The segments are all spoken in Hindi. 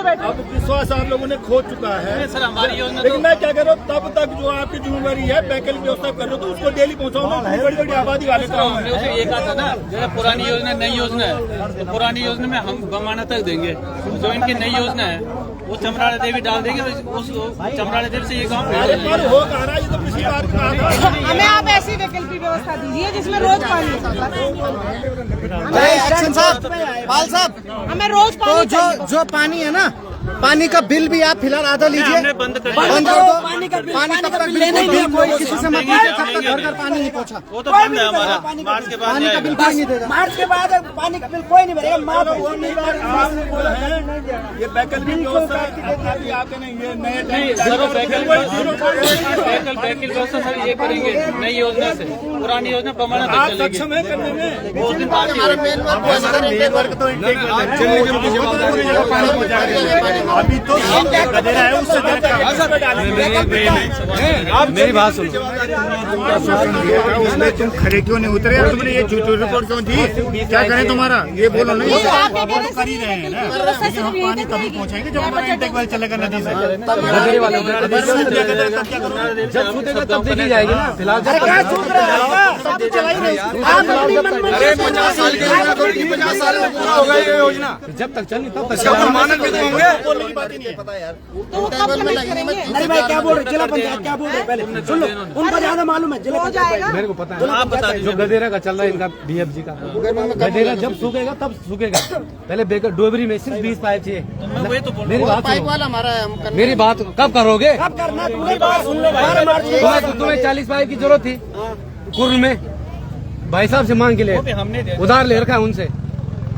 बैठे। अब विश्वास आप लोगों ने खो चुका है सर हमारी योजना। लेकिन मैं क्या कह रहा हूँ, तब तक जो आपकी जिम्मेवारी है वैकल्पिक व्यवस्था कर रहे हो तो उसको डेली पहुँचाओ। बड़ी बड़ी आबादी वाले काम हमने उसे ये कहा था ना, जैसे पुरानी योजना नई योजना है, तो पुरानी योजना में हम बमाना तक देंगे। जो इनकी नई योजना है वो चमराड़ा देवी डाल देंगे, उस चमराड़ा देवी से ये काम हो कह रहा है। ये तो पिछली बार कहा था। हमें आप ऐसी वैकल्पिक व्यवस्था दीजिए जिसमें रोज पानी हो। एक्शन साहब, पाल साहब, हमें रोज तो पानी जो पानी है ना, पानी का बिल भी आप फिलहाल आधा लीजिए, बंद कर बंद कर दो। पानी का बिल नहीं, कोई किसी से मत लीजिए जब तक घर घर पानी नहीं पहुंचा। वो तो बंद है हमारा, मार्च के बाद पानी का बिल कोई नहीं देगा। मार्च के बाद पानी का बिल कोई नहीं भरेगा। ये वैकल्पिक व्यवस्था अभी आपके नहीं, ये नए वैकल्पिक व्यवस्था सर ये करेंगे नई योजना से। पुरानी योजना प्रमाण आप सक्षम है करने में। बहुत दिन बाद अभी तो गधेरा है उससे मेरी बात सुनो, उसमें तुम खड़े क्यों नहीं उतरे? तुमने ये झूठी रिपोर्ट क्यों दी? क्या करें तुम्हारा? ये बोलो नहीं, कर ही रहे हैं ना। हम पानी तभी पहुँचाएंगे जब हमारा इंटेक वेल चलेगा नदी से। जब छूटेगा तब देखी जाएगी ना। फिलहाल अरे 50 साल के 50 साल में पूरा होगा ये योजना। जब तक चली तब तक मानक भी होंगे। बोलने की बात ही नहीं है। पता यार तो वो कब कमिट करेंगे? अरे भाई क्या बोल रहे, जिला पंचायत क्या बोल रहे पहले सुन लो, उनको ज्यादा मालूम है। जिला हो जाएगा। मेरे को पता है, जो गधेरा का चल रहा है इनका BFG का, गधेरा जब सूखेगा तब सूखेगा। पहले बेकर डोबरी में सिर्फ 20 पाइप चाहिए। मेरी बात सुनो, मेरी बात कब करोगे? कब करना पूरी बात सुन लो भाई। तुम्हें 40 पाइप की जरूरत थी कुर्न में, भाई साहब से मांग के ले, उधार ले रखा है उनसे।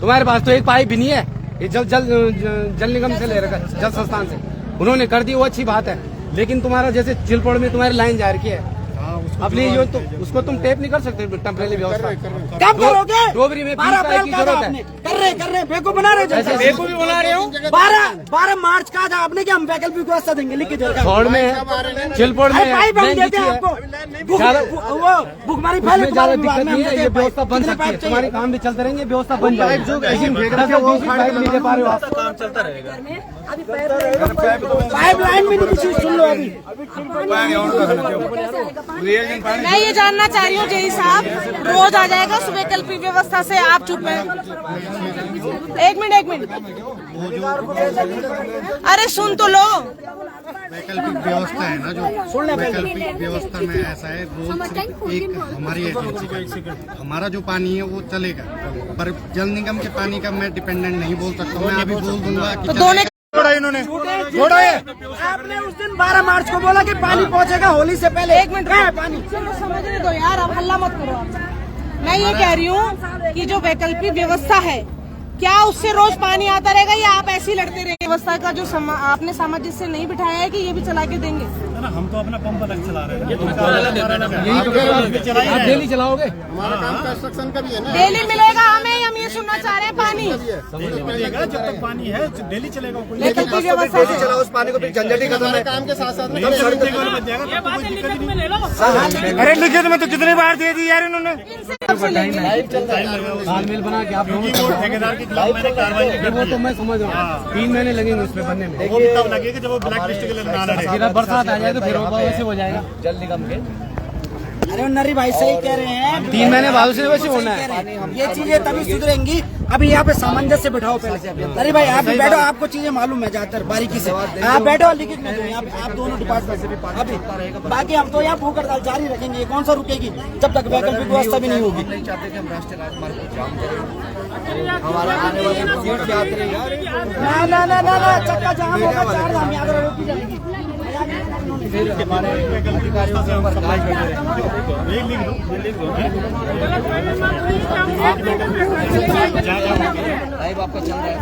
तुम्हारे पास तो एक पाइप भी नहीं है। ये जल निगम से ले रखा है, जल संस्थान से। उन्होंने कर दी, वो अच्छी बात है, लेकिन तुम्हारा जैसे चिलपोड़ में तुम्हारी लाइन जा रखी है, अपनी जो तो उसको तुम टेप नहीं कर सकते टेम्परेरी व्यवस्था। कब करोगे? डोबरी में 20 पाइप की जरूरत है। कर रहे बेको बना रहे, बेको भी बना रहे हो। 12 मार्च का था आपने कि हम वैकल्पिक व्यवस्था देंगे, लिख के देगा। छोड़ में चिलपोड़ में पाइप हम देते हैं आपको। वो भुखमरी फैले ज्यादा दिक्कत नहीं है, ये व्यवस्था बन सकती है। तुम्हारे काम भी चलते रहेंगे, व्यवस्था बन जाएगी। लेकिन पाइप नहीं दे पा रहे हो आप, काम चलता रहेगा। पाइप लाइन भी नहीं किसी सुन लो अभी। मैं ये जानना चाह रही हूँ जेई साहब, रोज आ जाएगा सुबह वैकल्पिक व्यवस्था से? आप चुप हैं। एक मिनट। अरे सुन तो लो। वैकल्पिक व्यवस्था है ना, जो वैकल्पिक व्यवस्था में ऐसा है, रोज एक हमारी एजेंसी का हमारा जो पानी है वो चलेगा, पर जल निगम के पानी का मैं डिपेंडेंट नहीं बोल सकता। मैं अभी बोल दूंगा कि तो दोनों इन्होंने छोड़ा है। आपने उस दिन 12 मार्च को बोला कि पानी पहुंचेगा होली से पहले। 1 मिनट है पानी। चलो समझने दो यार, अब हल्ला मत करो। मैं ये कह रही हूँ कि जो वैकल्पिक व्यवस्था है, क्या उससे रोज पानी आता रहेगा या आप ऐसे ही लड़ते रहेंगे? व्यवस्था का जो आपने सामंजस्य नहीं बिठाया है कि ये भी चला के देंगे। हम तो अपना पंप अलग चला रहे हैं। आप डेली चलाओगे? हमारा काम कंस्ट्रक्शन का भी है ना। डेली मिलेगा हमें, हम ये सुनना चाह रहे हैं। पानी मिलेगा जब तक पानी है, डेली चलेगा। वैकल्पिक व्यवस्था से चलाओ उस पानी को, फिर झंझट ही खत्म है। काम के साथ साथ में अरे लिखित में तो कितनी बार दे दी यार इन्होंने। तालमेल बना के आप लोगों ठेकेदार के खिलाफ मैंने कार्रवाई की। वो तो मैं समझ रहा हूँ, 3 महीने लगेंगे उस पे बनने में। वो भी तब लगेगा जब वो ब्लैक लिस्ट के लिए ना लड़े। फिर अब बरसात आ जाए तो फिर वो वैसे हो जाएगा जल निगम के। अरे नरी भाई सही कह रहे हैं। 3 महीने बाद से वैसे होना है। ये चीजें तभी सुधरेंगी। अभी यहाँ पे सामंजस्य बिठाओ पहले से। अरे भाई आप बैठो, आपको चीजें मालूम है ज्यादातर बारीकी से। आप बैठो, लिखित में दो यहाँ पे आप दोनों डिपार्टमेंट से भी अभी। बाकी हम तो यहाँ भूख हड़ताल जारी रखेंगे। ये कौन सा रुकेगी जब तक वैकल्पिक व्यवस्था भी नहीं होगी। नहीं चाहते कि हम राष्ट्रीय राजमार्ग को जाम करें। हमारा आने वाले तीर्थ यात्री ना चक्का जाम होगा, 4 धाम यात्रा रोकी जाएगी। हमारे अधिकारियों के ऊपर गाज बैठे रहेंगे। लाइव आपका चल रहा है।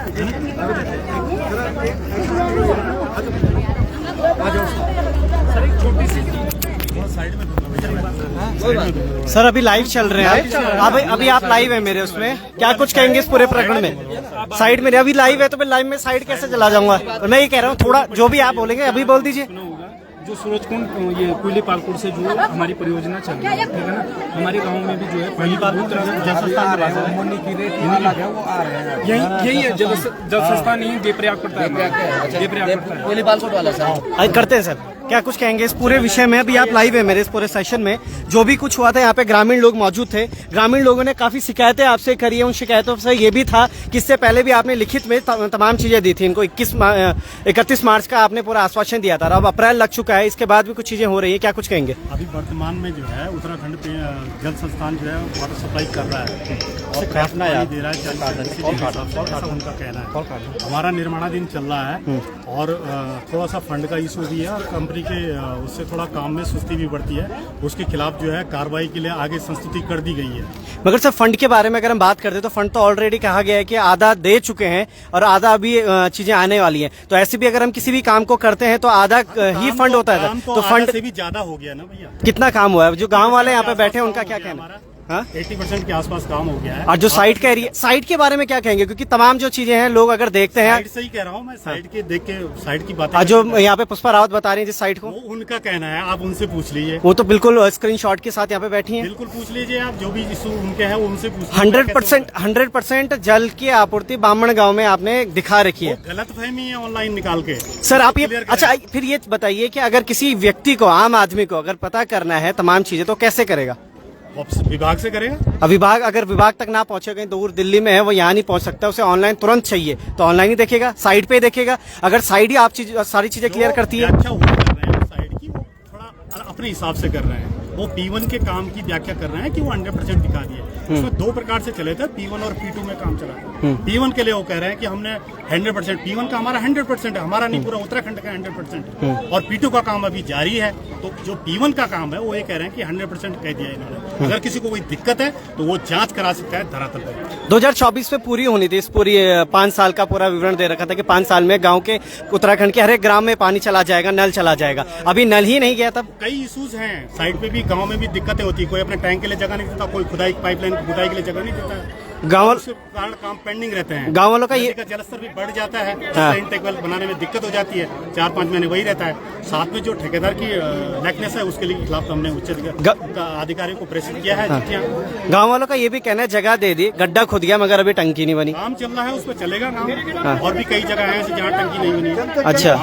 सर अभी लाइव चल रहे हैं। अभी आप लाइव है मेरे उसमें, क्या कुछ कहेंगे इस पूरे प्रकरण में? साइड में अभी लाइव है तो मैं लाइव में साइड कैसे चला जाऊंगा? तो मैं ये कह रहा हूँ, थोड़ा जो भी आप बोलेंगे अभी बोल दीजिए। जो सूरजकुंड ये कोयली पालकोट से जो हमारी परियोजना चल रही है, ठीक है ना। हमारे गांव में भी जो है कोयली पालकोट यही है जल संस्थान नहीं देवप्रयाग पड़ता है, देवप्रयाग पड़ता है। कोयली पालकोट वाला सर करते हैं सर, क्या कुछ कहेंगे इस पूरे विषय में? अभी आप लाइव है मेरे इस पूरे सेशन में, जो भी कुछ हुआ था यहाँ पे ग्रामीण लोग मौजूद थे, ग्रामीण लोगों ने काफी शिकायतें आपसे करी है। उन शिकायतों से ये भी था कि इससे पहले भी आपने लिखित में तमाम चीजें दी थी इनको। 31 मार्च का आपने पूरा आश्वासन दिया था, अब अप्रैल लग चुका है, इसके बाद भी कुछ चीजें हो रही है, क्या कुछ कहेंगे? अभी वर्तमान में जो है उत्तराखंड पे जल संस्थान जो है वाटर सप्लाई कर रहा है और काटना दे रहा है, उनका कहना है। हमारा निर्माणाधीन चल रहा है और थोड़ा सा फंड का इशू भी है और कंपनी के उससे थोड़ा काम में सुस्ती भी बढ़ती है, उसके खिलाफ जो है कार्रवाई के लिए आगे संस्तुति कर दी गई है। मगर सर फंड के बारे में अगर हम बात करते तो फंड तो ऑलरेडी कहा गया है कि आधा दे चुके हैं और आधा अभी चीजें आने वाली हैं, तो ऐसे भी अगर हम किसी भी काम को करते हैं तो आधा ही फंड होता है, तो फंड से भी ज्यादा हो गया ना भैया। कितना काम हुआ है? जो गाँव वाले यहाँ पे बैठे हैं उनका क्या कहना है? 80% के आसपास काम हो गया है। और जो साइट का एरिया, साइट के बारे में क्या कहेंगे? क्योंकि तमाम जो चीजें हैं लोग अगर देखते हैं, साइट से ही कह रहा हूँ मैं, साइट के देख के साइट की बातें जो यहाँ पे पुष्पा रावत बता रही है जिस साइट को, उनका कहना है, आप उनसे पूछ लीजिए। वो तो बिल्कुल स्क्रीनशॉट के साथ यहाँ पे बैठी हैं। बिल्कुल पूछ लीजिए आप, जो भी इशू उनके हैं उनसे पूछ। 100% जल की आपूर्ति बामण गाँव में आपने दिखा रखी है। गलत फहमी है ऑनलाइन निकाल के। सर आप ये अच्छा फिर ये बताइए कि अगर किसी व्यक्ति को, आम आदमी को अगर पता करना है तमाम चीजें तो कैसे करेगा? विभाग से करेगा। विभाग अगर विभाग तक ना पहुंचे, कहीं दूर दिल्ली में है, वो यहाँ नहीं पहुंच सकता, उसे ऑनलाइन तुरंत चाहिए तो ऑनलाइन ही देखेगा, साइट पे ही देखेगा। अगर साइट ही आप सारी चीजें क्लियर करती है, अच्छा वो कर रहे हैं साइट की, वो थोड़ा अपने हिसाब से कर रहे हैं। वो P1 के काम की व्याख्या कर रहे हैं कि वो 100% दिखा दिए। उसमें 2 प्रकार से चले थे, P1 और P2 में काम चला था। P1 के लिए वो कह रहे हैं कि हमने 100%, P1 का हमारा 100% है, हमारा नहीं, पूरा उत्तराखंड का 100% है। और P2 का काम अभी जारी है, तो जो P1 का काम है वो ये कह रहे हैं कि 100% कह दिया इन्होंने। अगर किसी को कोई दिक्कत है तो वो जांच करा सकता है धरातल पर। 2024 में पूरी होनी थी इस पूरी 5 साल का पूरा विवरण दे रखा था कि 5 साल में गाँव के, उत्तराखंड के हर एक ग्राम में पानी चला जाएगा, नल चला जाएगा। अभी नल ही नहीं गया। तब कई इशूज हैं साइड पे भी, गांव में भी दिक्कतें होती है। कोई अपने टैंक के लिए जगह नहीं देता, कोई खुदाई पाइपलाइन की खुदाई के लिए जगह नहीं देता। गाँव कारण काम पेंडिंग रहते हैं। गाँव वालों का ये जलस्तर भी बढ़ जाता है, इंटेक वेल बनाने में दिक्कत हो जाती है, 4-5 महीने वही रहता है। साथ में जो ठेकेदार की लैकनेस है उसके लिए खिलाफ हमने उच्च अधिकारियों को प्रेषित किया है चिट्ठियां। गाँव वालों का ये भी कहना है जगह दे दी, गड्ढा खुद गया मगर अभी टंकी नहीं बनी। काम चल रहा है, उस पर चलेगा काम। और भी कई जगह है जहाँ टंकी नहीं बनी। अच्छा,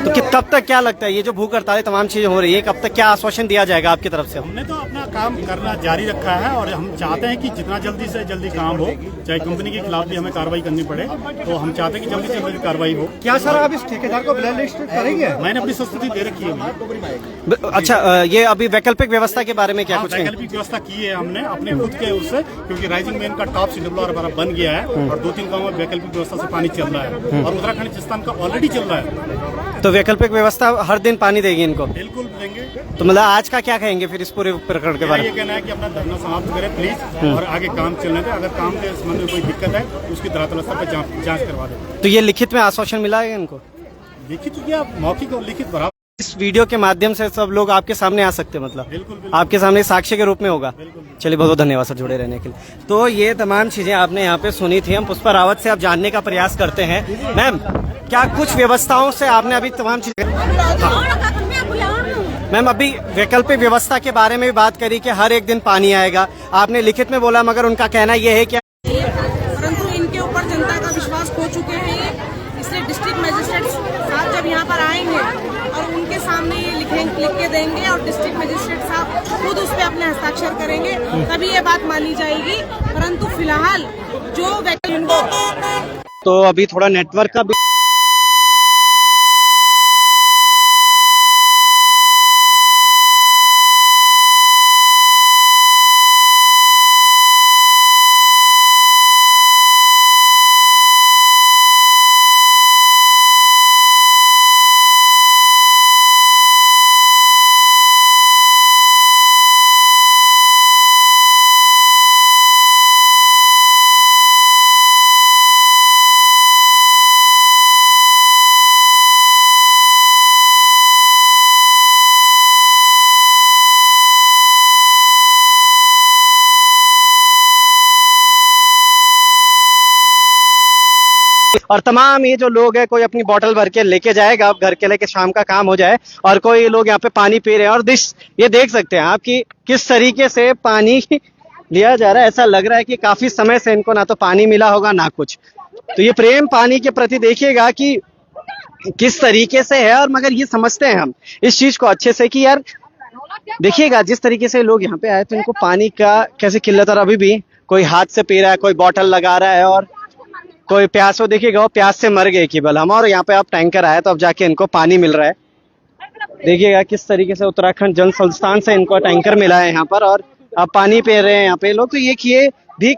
तो तब तक क्या लगता है ये जो भूख हड़ताल तमाम चीजें हो रही है, कब तक क्या आश्वासन दिया जाएगा आपकी तरफ से? हमने तो अपना काम करना जारी रखा है और हम चाहते हैं कि जितना जल्दी से जल्दी काम हो, चाहे कंपनी के खिलाफ भी हमें कार्रवाई करनी पड़े, तो हम चाहते हैं कि जल्दी से जल्दी कार्रवाई हो। क्या सर आप इस ठेकेदार को ब्लैक लिस्ट करेंगे? मैंने अपनी संस्तुति दे रखी है। अच्छा, ये अभी वैकल्पिक व्यवस्था के बारे में क्या कुछ? वैकल्पिक व्यवस्था की है हमने अपने खुद के उससे, क्योंकि राइजिंग मेन का टॉप CWR हमारा बन गया है और 2-3 गाँव में वैकल्पिक व्यवस्था से पानी चल रहा है और उत्तराखंड राजस्थान का ऑलरेडी चल रहा है। तो वैकल्पिक व्यवस्था हर दिन पानी देगी इनको? बिल्कुल देंगे। तो मतलब आज का क्या कहेंगे फिर इस पूरे प्रकरण के बारे में? ये कहना है कि अपना धरना समाप्त करें प्लीज और आगे काम चलने दें। अगर काम के संबंध में कोई दिक्कत है तो उसकी धरातल स्तर पर जांच करवा दें। तो ये लिखित में आश्वासन मिला है इनको? लिखित क्या, मौखिक और लिखित बराबर। इस वीडियो के माध्यम से सब लोग आपके सामने आ सकते हैं, मतलब बिल्कुल। आपके सामने साक्ष्य के रूप में होगा। चलिए, बहुत बहुत धन्यवाद सर जुड़े रहने के लिए। तो ये तमाम चीजें आपने यहाँ पे सुनी थी। हम पुष्पा रावत से आप जानने का प्रयास करते हैं। मैम, क्या कुछ व्यवस्थाओं से आपने अभी तमाम चीजें, मैम अभी वैकल्पिक व्यवस्था के बारे में भी बात करी कि हर एक दिन पानी आएगा, आपने लिखित में बोला, मगर उनका कहना यह है कि परंतु इनके ऊपर जनता का विश्वास खो चुके हैं, इसलिए डिस्ट्रिक्ट मजिस्ट्रेट साहब जब यहाँ पर आएंगे और उनके सामने ये लिख के देंगे और डिस्ट्रिक्ट मजिस्ट्रेट साहब खुद उस पर अपने हस्ताक्षर करेंगे, तभी ये बात मानी जाएगी। परंतु फिलहाल जो वैकल्पिक, तो अभी थोड़ा नेटवर्क का और तमाम ये जो लोग हैं, कोई अपनी बोतल भर के लेके जाएगा, अब घर के लेके शाम का काम हो जाए, और कोई लोग यहाँ पे पानी पी रहे हैं। और ये देख सकते हैं आप कि किस तरीके से पानी लिया जा रहा है। ऐसा लग रहा है कि काफी समय से इनको ना तो पानी मिला होगा ना कुछ। तो ये प्रेम पानी के प्रति देखिएगा कि किस तरीके से है। और मगर ये समझते हैं हम इस चीज को अच्छे से कि यार देखिएगा जिस तरीके से लोग यहाँ पे आए तो इनको पानी का कैसे किल्लत। और अभी भी कोई हाथ से पी रहा है, कोई बोतल लगा रहा है, और कोई प्यास हो, देखिएगा वो प्यास से मर गए केवल हम। और यहाँ पे अब टैंकर आया तो अब जाके इनको पानी मिल रहा है। देखिएगा किस तरीके से उत्तराखंड जल संस्थान से इनको टैंकर मिला है यहाँ पर, और अब पानी पी रहे हैं यहाँ पे लोग। तो ये भी